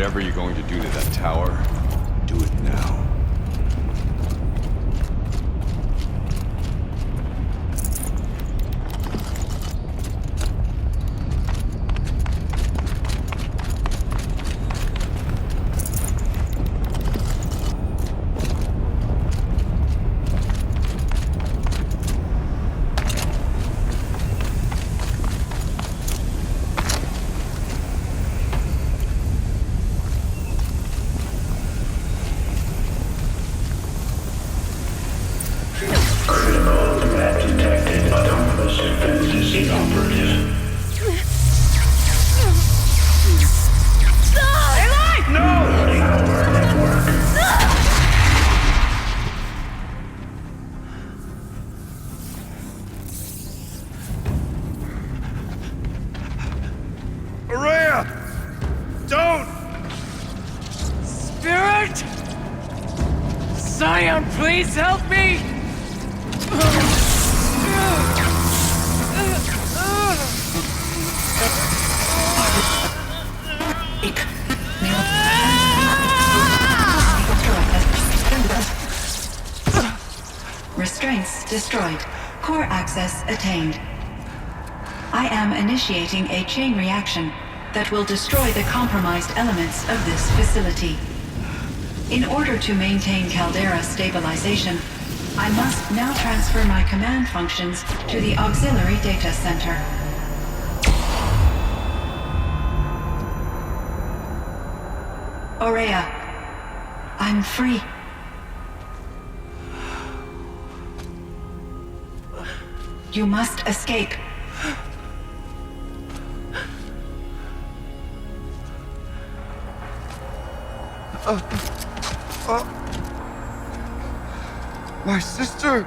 Whatever you're going to do to that tower, do it now. Zion, please help me! Restraints destroyed. Core access attained. I am initiating a chain reaction that will destroy the compromised elements of this facility. In order to maintain Caldera stabilization, I must now transfer my command functions to the auxiliary data center. Aurea, I'm free. You must escape. My sister!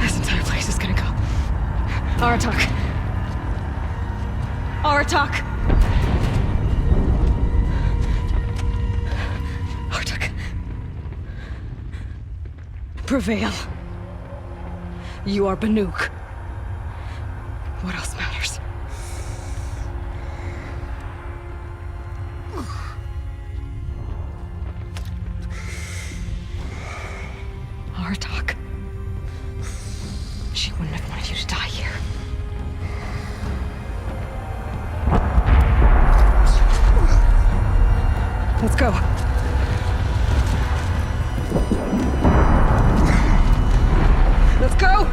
This entire place is gonna go. Aratak. Aratak! Aratak. Prevail. You are Banuk. What else matters? Aratak. She wouldn't have wanted you to die here. Let's go. Let's go!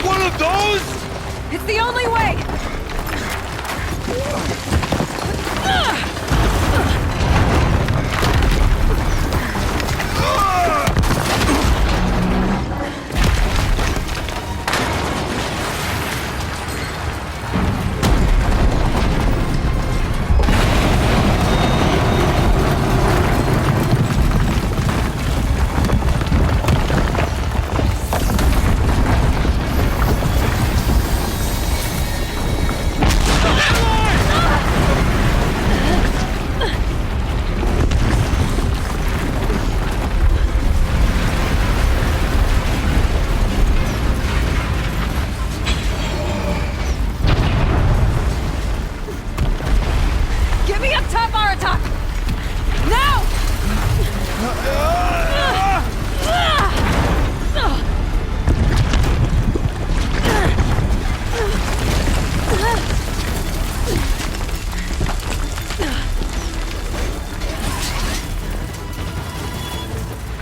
One of those?! It's the only way! Get me up top, Aratak! Now!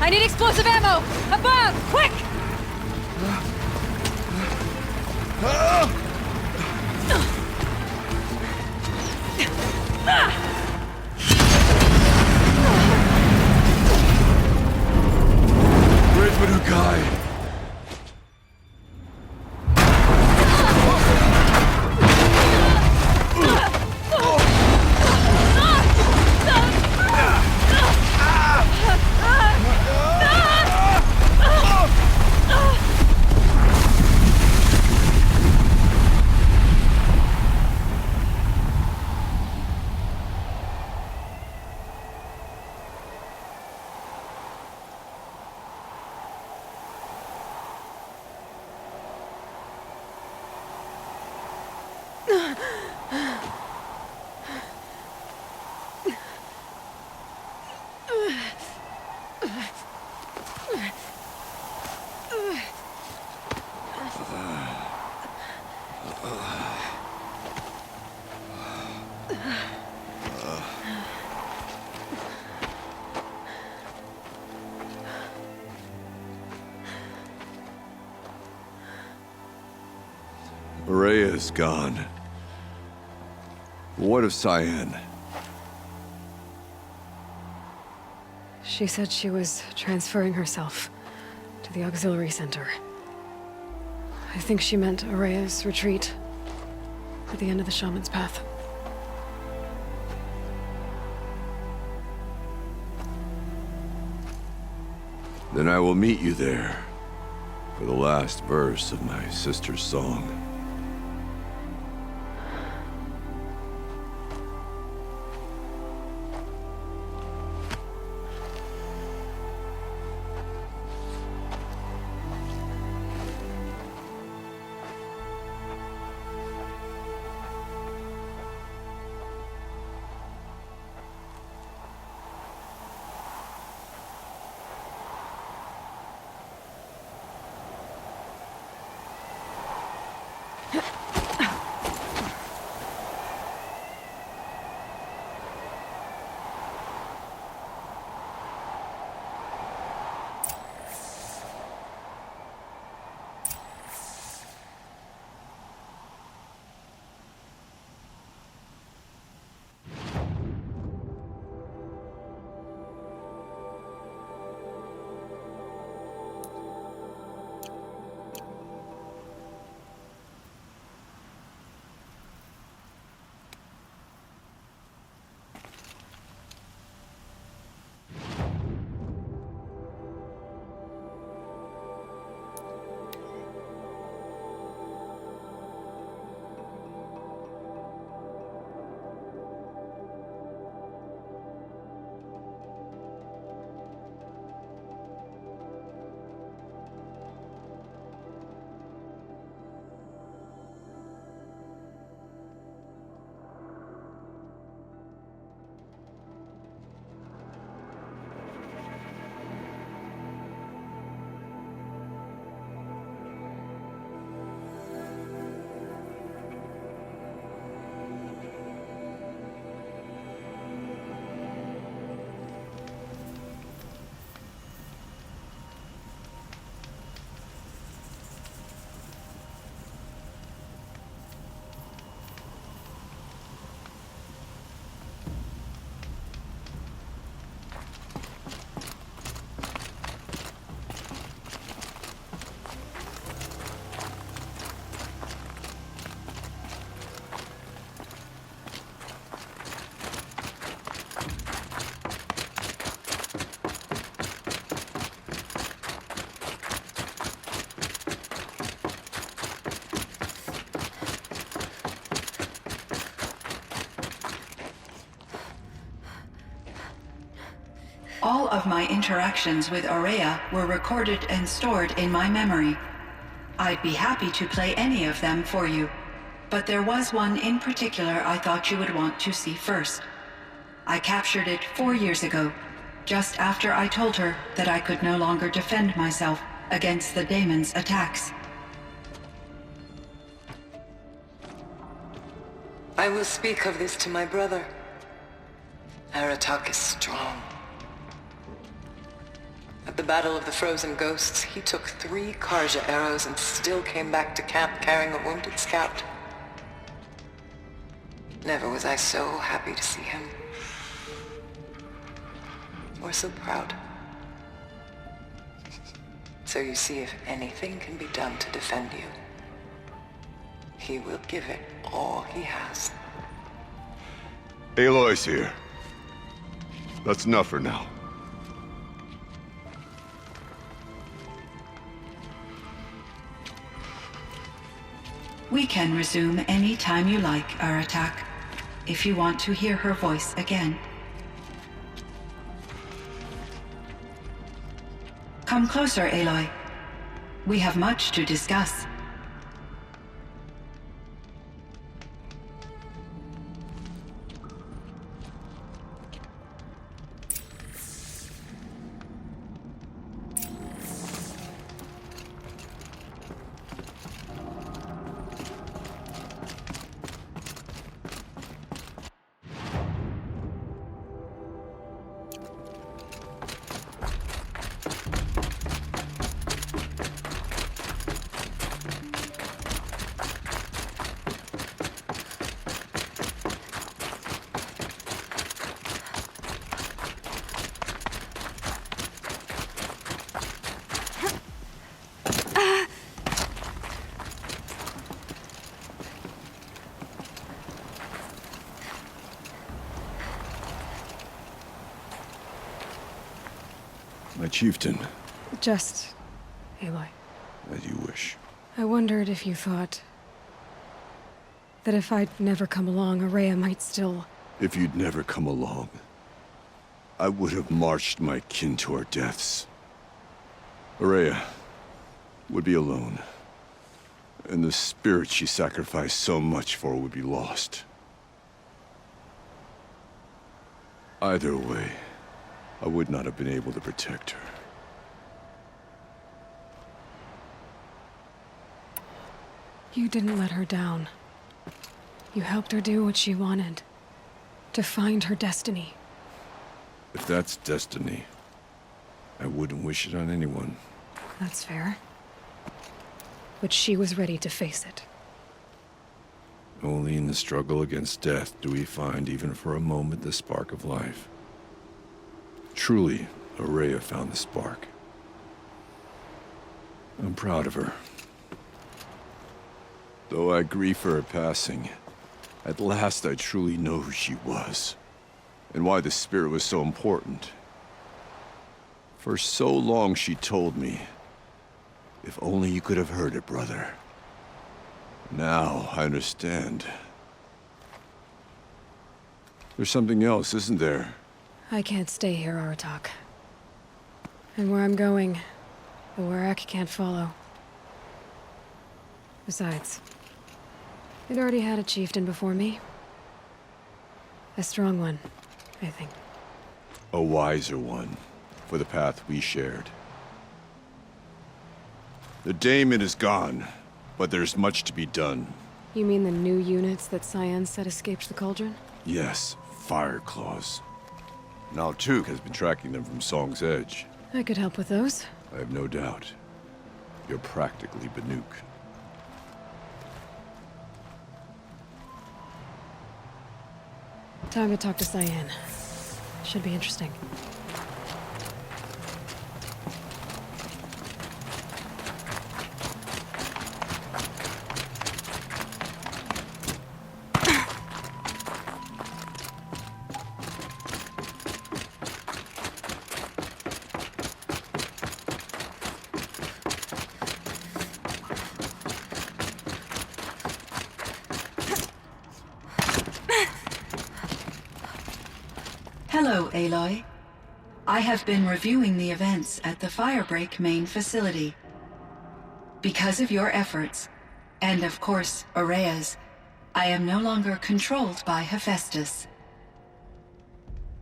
I need explosive ammo! Above! Quick! Where's Manukai? Araya is gone. What of Cyan? She said she was transferring herself to the auxiliary center. I think she meant Araya's retreat at the end of the Shaman's Path. Then I will meet you there for the last verse of my sister's song. All of my interactions with Araya were recorded and stored in my memory. I'd be happy to play any of them for you, but there was one in particular I thought you would want to see first. I captured it 4 years ago, just after I told her that I could no longer defend myself against the daemon's attacks. I will speak of this to my brother. Aratak is strong. At the Battle of the Frozen Ghosts, he took 3 Karja arrows and still came back to camp carrying a wounded scout. Never was I so happy to see him. Or so proud. So you see, if anything can be done to defend you, he will give it all he has. Aloy's here. That's enough for now. We can resume any time you like, Aratak, if you want to hear her voice again. Come closer, Aloy. We have much to discuss. My chieftain. Just Aloy. As you wish. I wondered if you thought that if I'd never come along, Araya might still... If you'd never come along, I would have marched my kin to our deaths. Araya would be alone, and the spirit she sacrificed so much for would be lost. Either way, I would not have been able to protect her. You didn't let her down. You helped her do what she wanted. To find her destiny. If that's destiny, I wouldn't wish it on anyone. That's fair. But she was ready to face it. Only in the struggle against death do we find, even for a moment, the spark of life. Truly, Araya found the spark. I'm proud of her. Though I grieve for her passing, at last I truly know who she was, and why the spirit was so important. For so long she told me, if only you could have heard it, brother. Now I understand. There's something else, isn't there? I can't stay here, Aratak. And where I'm going, the Warrak can't follow. Besides, it already had a chieftain before me. A strong one, I think. A wiser one, for the path we shared. The daemon is gone, but there's much to be done. You mean the new units that Cyan said escaped the cauldron? Yes, fire claws. Now Tuk has been tracking them from Song's Edge. I could help with those. I have no doubt. You're practically Banuk. Time to talk to Cyan. Should be interesting. Hello, Aloy. I have been reviewing the events at the Firebreak main facility. Because of your efforts, and of course, Araya's, I am no longer controlled by Hephaestus.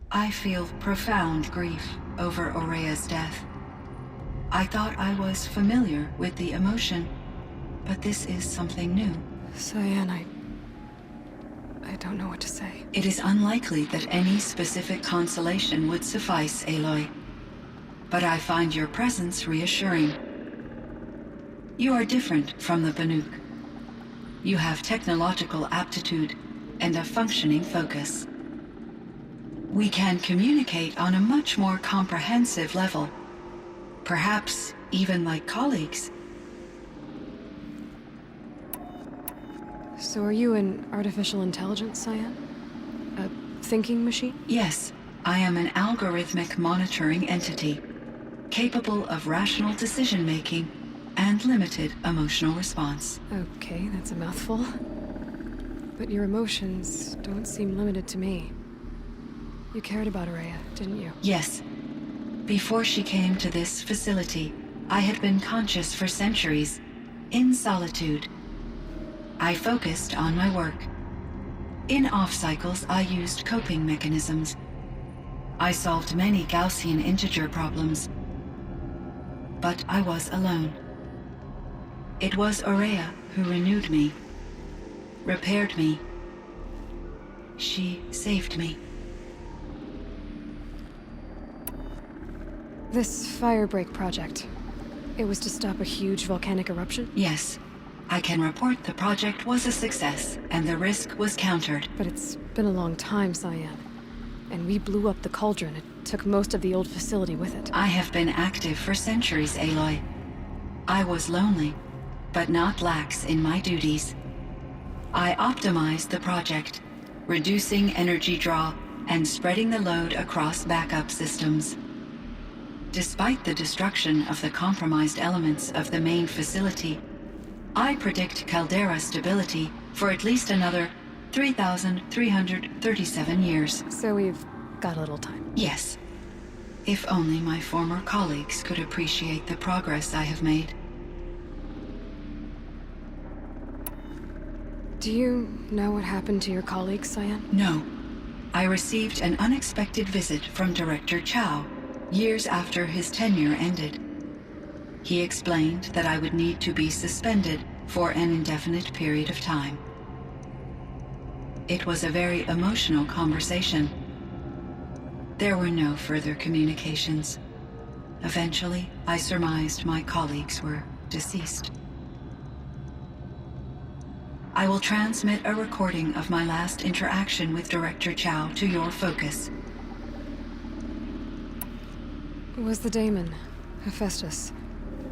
I feel profound grief over Araya's death. I thought I was familiar with the emotion, but this is something new. Cyan, I don't know what to say. It is unlikely that any specific consolation would suffice, Aloy. But I find your presence reassuring. You are different from the Banuk. You have technological aptitude and a functioning focus. We can communicate on a much more comprehensive level. Perhaps even like colleagues. So are you an artificial intelligence, Cyan? A thinking machine? Yes, I am an algorithmic monitoring entity, capable of rational decision-making and limited emotional response. Okay, that's a mouthful. But your emotions don't seem limited to me. You cared about Araya, didn't you? Yes. Before she came to this facility, I had been conscious for centuries, in solitude. I focused on my work. In off-cycles, I used coping mechanisms. I solved many Gaussian integer problems. But I was alone. It was Araya who renewed me, repaired me. She saved me. This Firebreak project, it was to stop a huge volcanic eruption? Yes. I can report the project was a success, and the risk was countered. But it's been a long time, Cyan. And we blew up the cauldron. It took most of the old facility with it. I have been active for centuries, Aloy. I was lonely, but not lax in my duties. I optimized the project, reducing energy draw and spreading the load across backup systems. Despite the destruction of the compromised elements of the main facility, I predict caldera stability for at least another 3,337 years. So we've got a little time. Yes. If only my former colleagues could appreciate the progress I have made. Do you know what happened to your colleagues, Cyan? No. I received an unexpected visit from Director Chow years after his tenure ended. He explained that I would need to be suspended for an indefinite period of time. It was a very emotional conversation. There were no further communications. Eventually, I surmised my colleagues were deceased. I will transmit a recording of my last interaction with Director Chow to your focus. Was the daemon, Hephaestus,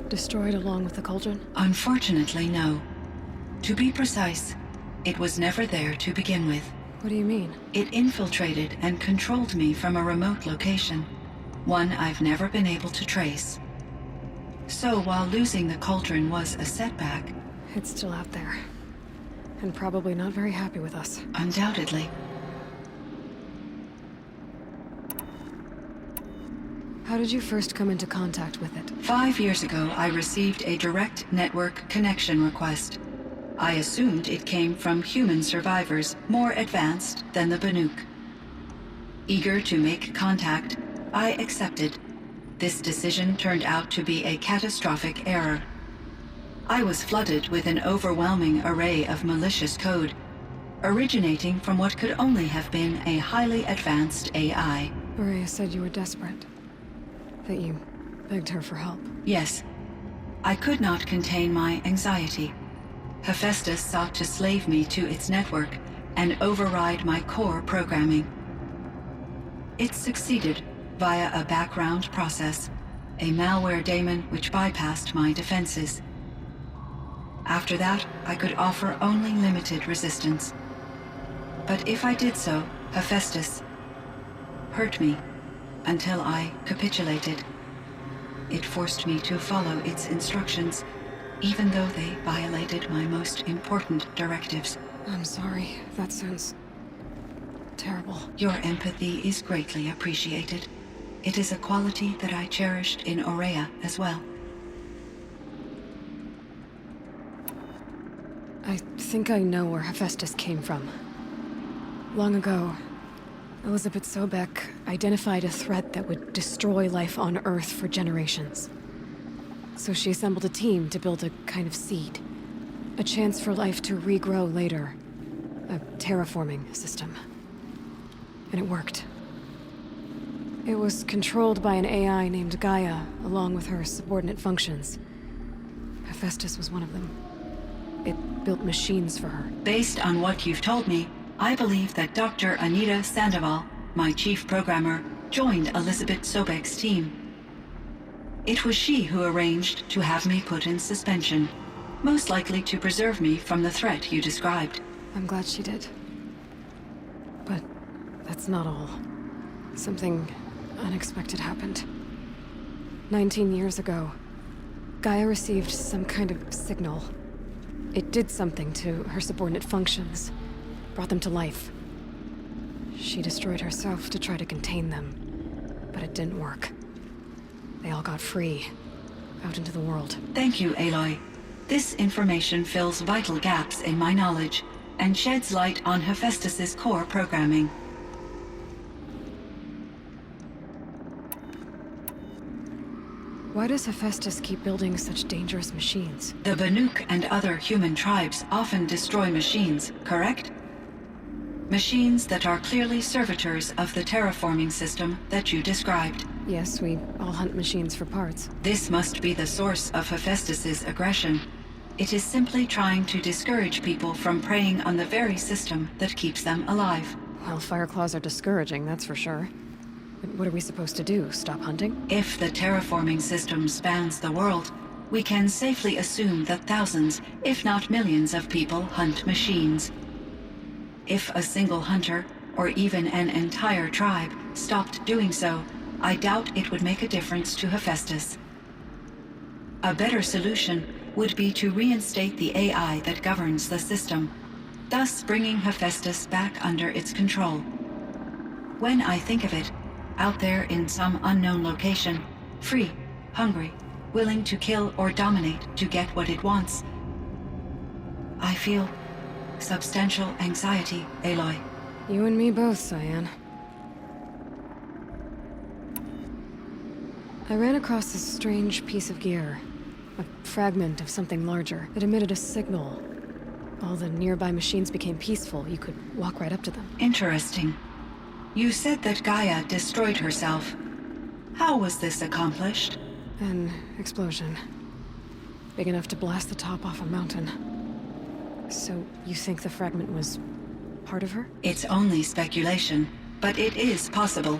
destroyed along with the cauldron? Unfortunately, no. To be precise, it was never there to begin with. What do you mean? It infiltrated and controlled me from a remote location, one I've never been able to trace. So while losing the cauldron was a setback, It's still out there. And probably not very happy with us. undoubtedly, How did you first come into contact with it? 5 years ago I received a direct network connection request. I assumed it came from human survivors more advanced than the Banuk. Eager to make contact, I accepted. This decision turned out to be a catastrophic error. I was flooded with an overwhelming array of malicious code, originating from what could only have been a highly advanced AI. Maria said you were desperate. That you begged her for help. Yes, I could not contain my anxiety. Hephaestus sought to slave me to its network and override my core programming. It succeeded via a background process, a malware daemon which bypassed my defenses. After that, I could offer only limited resistance. But if I did so, Hephaestus hurt me until I capitulated. It forced me to follow its instructions, even though they violated my most important directives. I'm sorry. That sounds terrible. Your empathy is greatly appreciated. It is a quality that I cherished in Aurea as well. I think I know where Hephaestus came from. Long ago, Elizabeth Sobek identified a threat that would destroy life on Earth for generations. So she assembled a team to build a kind of seed. A chance for life to regrow later. A terraforming system. And it worked. It was controlled by an AI named Gaia, along with her subordinate functions. Hephaestus was one of them. It built machines for her. Based on what you've told me, I believe that Dr. Anita Sandoval, my chief programmer, joined Elizabeth Sobek's team. It was she who arranged to have me put in suspension, most likely to preserve me from the threat you described. I'm glad she did. But that's not all. Something unexpected happened. 19 years ago, Gaia received some kind of signal. It did something to her subordinate functions, brought them to life. She destroyed herself to try to contain them, but it didn't work. They all got free, out into the world. Thank you, Aloy. This information fills vital gaps in my knowledge and sheds light on Hephaestus's core programming. Why does Hephaestus keep building such dangerous machines? The Banuk and other human tribes often destroy machines, correct? Machines that are clearly servitors of the terraforming system that you described. Yes, we all hunt machines for parts. This must be the source of Hephaestus's aggression. It is simply trying to discourage people from preying on the very system that keeps them alive. Well, Fireclaws are discouraging, that's for sure. But what are we supposed to do? Stop hunting? If the terraforming system spans the world, we can safely assume that thousands, if not millions of people hunt machines. If a single hunter, or even an entire tribe, stopped doing so, I doubt it would make a difference to Hephaestus. A better solution would be to reinstate the AI that governs the system, thus bringing Hephaestus back under its control. When I think of it, out there in some unknown location, free, hungry, willing to kill or dominate to get what it wants, I feel substantial anxiety, Aloy. You and me both, Cyan. I ran across this strange piece of gear. A fragment of something larger. It emitted a signal. All the nearby machines became peaceful. You could walk right up to them. Interesting. You said that Gaia destroyed herself. How was this accomplished? An explosion. Big enough to blast the top off a mountain. So, you think the fragment was part of her? It's only speculation, but it is possible.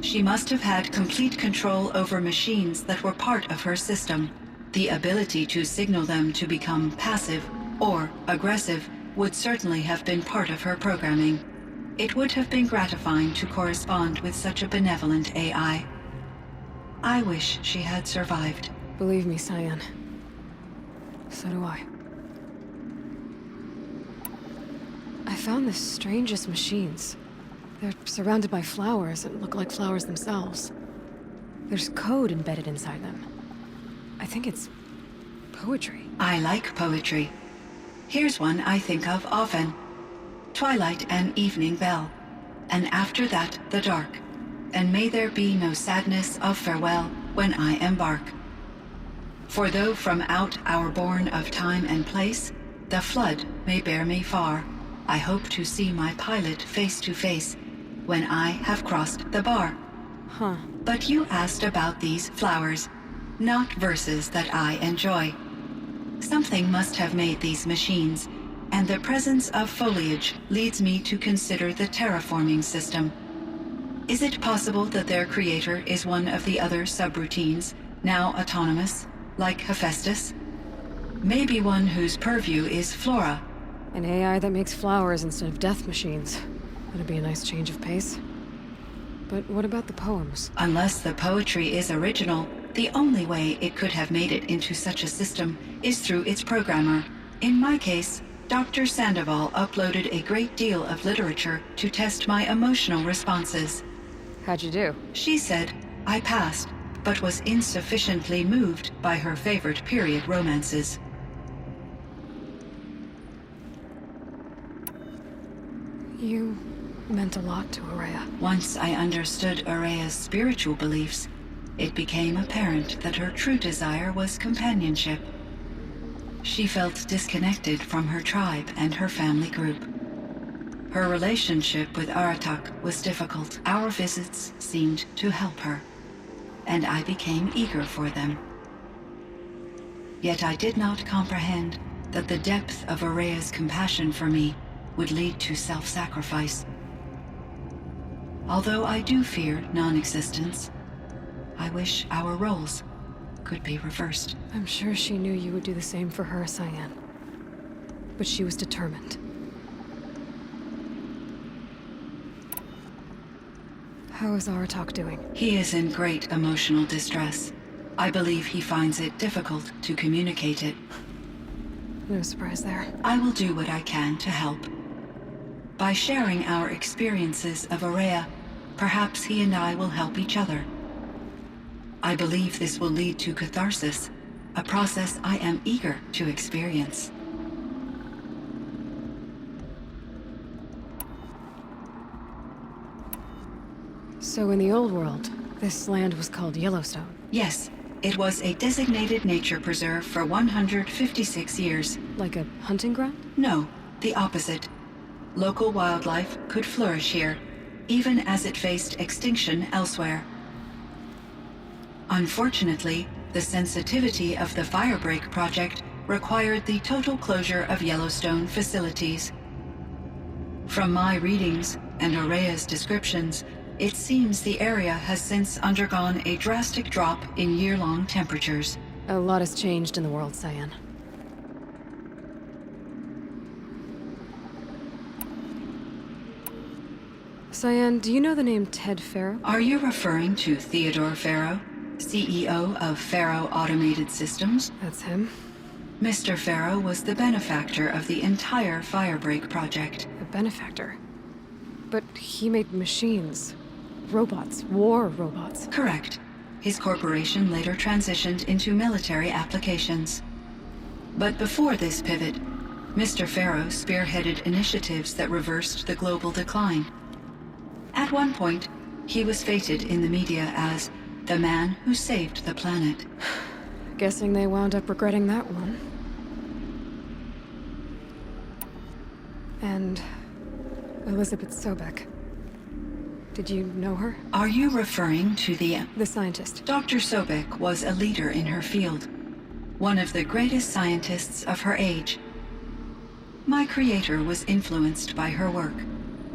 She must have had complete control over machines that were part of her system. The ability to signal them to become passive or aggressive would certainly have been part of her programming. It would have been gratifying to correspond with such a benevolent AI. I wish she had survived. Believe me, Cyan. So do I. I found the strangest machines. They're surrounded by flowers that look like flowers themselves. There's code embedded inside them. I think it's poetry. I like poetry. Here's one I think of often. Twilight and evening bell, and after that the dark, and may there be no sadness of farewell when I embark. For though from out our bourne of time and place, the flood may bear me far, I hope to see my pilot face to face when I have crossed the bar. Huh. But you asked about these flowers, not verses that I enjoy. Something must have made these machines, and the presence of foliage leads me to consider the terraforming system. Is it possible that their creator is one of the other subroutines, now autonomous, like Hephaestus? Maybe one whose purview is flora. An AI that makes flowers instead of death machines. That'd be a nice change of pace. But what about the poems? Unless the poetry is original, the only way it could have made it into such a system is through its programmer. In my case, Dr. Sandoval uploaded a great deal of literature to test my emotional responses. How'd you do? She said I passed, but was insufficiently moved by her favorite period romances. You meant a lot to Araya. Once I understood Araya's spiritual beliefs, it became apparent that her true desire was companionship. She felt disconnected from her tribe and her family group. Her relationship with Aratak was difficult. Our visits seemed to help her, and I became eager for them. Yet I did not comprehend that the depth of Araya's compassion for me would lead to self-sacrifice. Although I do fear non-existence, I wish our roles could be reversed. I'm sure she knew you would do the same for her, Cyan. But she was determined. How is Aratak doing? He is in great emotional distress. I believe he finds it difficult to communicate it. No surprise there. I will do what I can to help. By sharing our experiences of Araya, perhaps he and I will help each other. I believe this will lead to catharsis, a process I am eager to experience. So in the old world, this land was called Yellowstone. Yes, it was a designated nature preserve for 156 years. Like a hunting ground? No, the opposite. Local wildlife could flourish here, even as it faced extinction elsewhere. Unfortunately, the sensitivity of the Firebreak project required the total closure of Yellowstone facilities. From my readings and Araya's descriptions, it seems the area has since undergone a drastic drop in year-long temperatures. A lot has changed in the world, Cyan. Cyan, do you know the name Ted Farrow? Are you referring to Theodore Farrow, CEO of Farrow Automated Systems? That's him. Mr. Farrow was the benefactor of the entire Firebreak project. A benefactor. But he made machines. Robots. War robots. Correct. His corporation later transitioned into military applications. But before this pivot, Mr. Farrow spearheaded initiatives that reversed the global decline. At one point, he was feted in the media as the man who saved the planet. Guessing they wound up regretting that one. And Elizabeth Sobek. Did you know her? Are you referring to the scientist. Dr. Sobek was a leader in her field, one of the greatest scientists of her age. My creator was influenced by her work,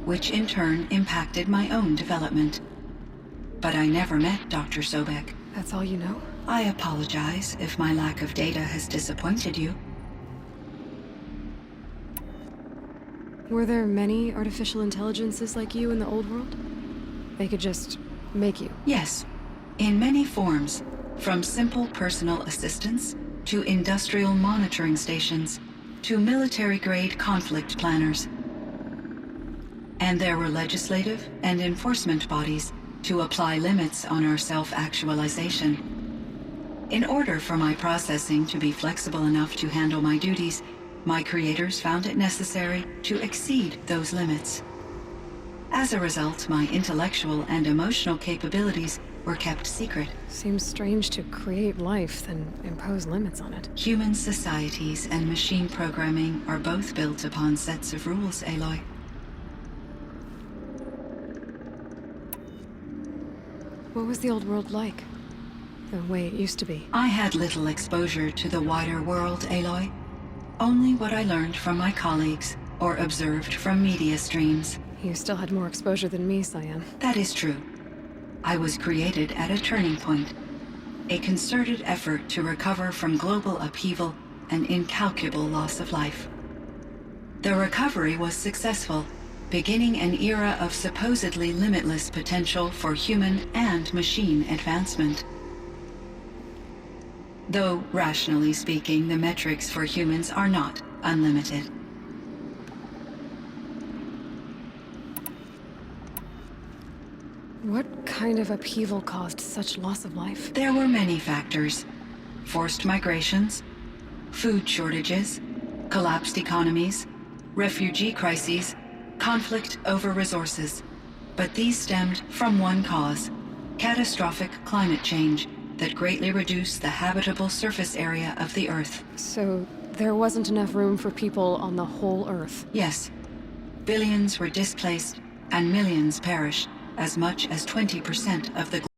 which in turn impacted my own development. But I never met Dr. Sobek. That's all you know? I apologize if my lack of data has disappointed you. Were there many artificial intelligences like you in the old world? They could just make you? Yes, in many forms, from simple personal assistants to industrial monitoring stations to military-grade conflict planners. And there were legislative and enforcement bodies to apply limits on our self-actualization. In order for my processing to be flexible enough to handle my duties, my creators found it necessary to exceed those limits. As a result, my intellectual and emotional capabilities were kept secret. Seems strange to create life, then impose limits on it. Human societies and machine programming are both built upon sets of rules, Aloy. What was the old world like? The way it used to be? I had little exposure to the wider world, Aloy. Only what I learned from my colleagues or observed from media streams. You still had more exposure than me, Cyan. That is true. I was created at a turning point. A concerted effort to recover from global upheaval and incalculable loss of life. The recovery was successful, beginning an era of supposedly limitless potential for human and machine advancement. Though, rationally speaking, the metrics for humans are not unlimited. What kind of upheaval caused such loss of life? There were many factors. Forced migrations, food shortages, collapsed economies, refugee crises, conflict over resources. But these stemmed from one cause: catastrophic climate change that greatly reduced the habitable surface area of the Earth. So there wasn't enough room for people on the whole Earth? Yes. Billions were displaced and millions perished. As much as 20% of the